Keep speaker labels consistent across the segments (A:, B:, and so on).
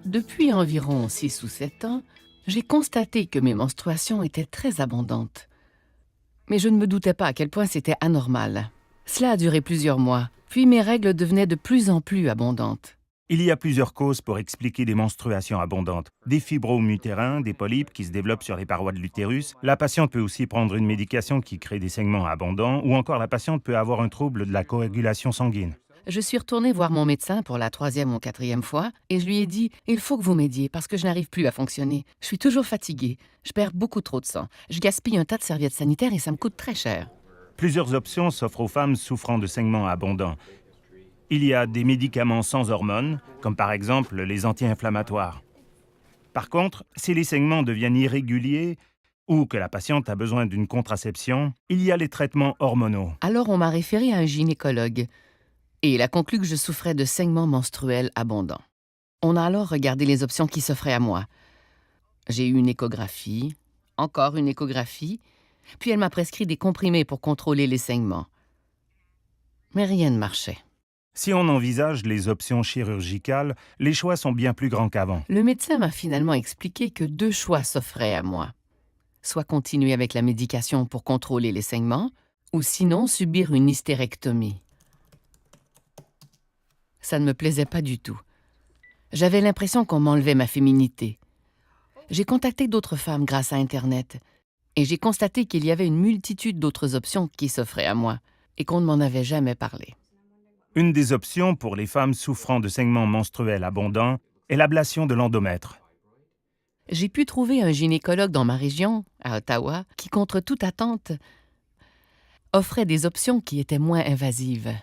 A: Depuis environ 6 ou 7 ans, j'ai constaté que mes menstruations étaient très abondantes. Mais je ne me doutais pas à quel point c'était anormal. Cela a duré plusieurs mois, puis mes règles devenaient de plus en plus abondantes.
B: Il y a plusieurs causes pour expliquer des menstruations abondantes. Des fibromes utérins, des polypes qui se développent sur les parois de l'utérus. La patiente peut aussi prendre une médication qui crée des saignements abondants, ou encore la patiente peut avoir un trouble de la coagulation sanguine.
A: Je suis retournée voir mon médecin pour la 3e ou 4e fois et je lui ai dit « Il faut que vous m'aidiez parce que je n'arrive plus à fonctionner. Je suis toujours fatiguée, je perds beaucoup trop de sang, je gaspille un tas de serviettes sanitaires et ça me coûte très cher. »
B: Plusieurs options s'offrent aux femmes souffrant de saignements abondants. Il y a des médicaments sans hormones, comme par exemple les anti-inflammatoires. Par contre, si les saignements deviennent irréguliers ou que la patiente a besoin d'une contraception, il y a les traitements hormonaux.
A: Alors on m'a référée à un gynécologue et il a conclu que je souffrais de saignements menstruels abondants. On a alors regardé les options qui s'offraient à moi. J'ai eu une échographie, encore une échographie, puis elle m'a prescrit des comprimés pour contrôler les saignements. Mais rien ne marchait.
B: Si on envisage les options chirurgicales, les choix sont bien plus grands qu'avant.
A: Le médecin m'a finalement expliqué que 2 choix s'offraient à moi. Soit continuer avec la médication pour contrôler les saignements, ou sinon subir une hystérectomie. Ça ne me plaisait pas du tout. J'avais l'impression qu'on m'enlevait ma féminité. J'ai contacté d'autres femmes grâce à Internet et j'ai constaté qu'il y avait une multitude d'autres options qui s'offraient à moi et qu'on ne m'en avait jamais parlé.
B: Une des options pour les femmes souffrant de saignements menstruels abondants est l'ablation de l'endomètre.
A: J'ai pu trouver un gynécologue dans ma région, à Ottawa, qui, contre toute attente, offrait des options qui étaient moins invasives.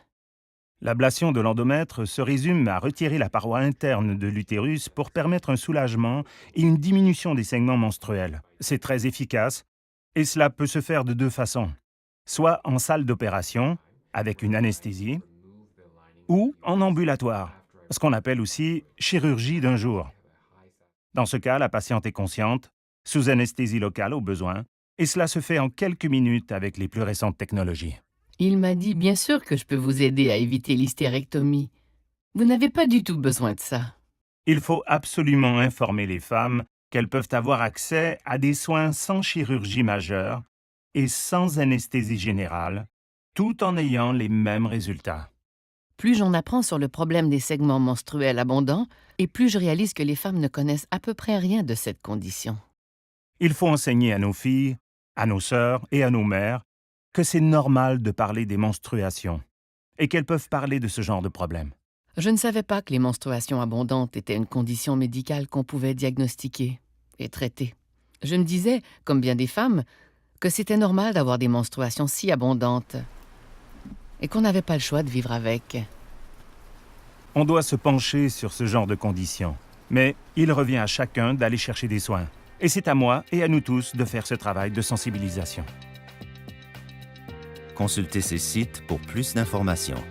B: L'ablation de l'endomètre se résume à retirer la paroi interne de l'utérus pour permettre un soulagement et une diminution des saignements menstruels. C'est très efficace et cela peut se faire de 2 façons. Soit en salle d'opération, avec une anesthésie, ou en ambulatoire, ce qu'on appelle aussi chirurgie d'un jour. Dans ce cas, la patiente est consciente, sous anesthésie locale au besoin, et cela se fait en quelques minutes avec les plus récentes technologies.
A: Il m'a dit « Bien sûr que je peux vous aider à éviter l'hystérectomie. Vous n'avez pas du tout besoin de ça. »
B: Il faut absolument informer les femmes qu'elles peuvent avoir accès à des soins sans chirurgie majeure et sans anesthésie générale, tout en ayant les mêmes résultats.
A: Plus j'en apprends sur le problème des saignements menstruels abondants, et plus je réalise que les femmes ne connaissent à peu près rien de cette condition.
B: Il faut enseigner à nos filles, à nos sœurs et à nos mères que c'est normal de parler des menstruations et qu'elles peuvent parler de ce genre de problème.
A: Je ne savais pas que les menstruations abondantes étaient une condition médicale qu'on pouvait diagnostiquer et traiter. Je me disais, comme bien des femmes, que c'était normal d'avoir des menstruations si abondantes et qu'on n'avait pas le choix de vivre avec.
B: On doit se pencher sur ce genre de conditions, mais il revient à chacun d'aller chercher des soins. Et c'est à moi et à nous tous de faire ce travail de sensibilisation.
C: Consultez ces sites pour plus d'informations.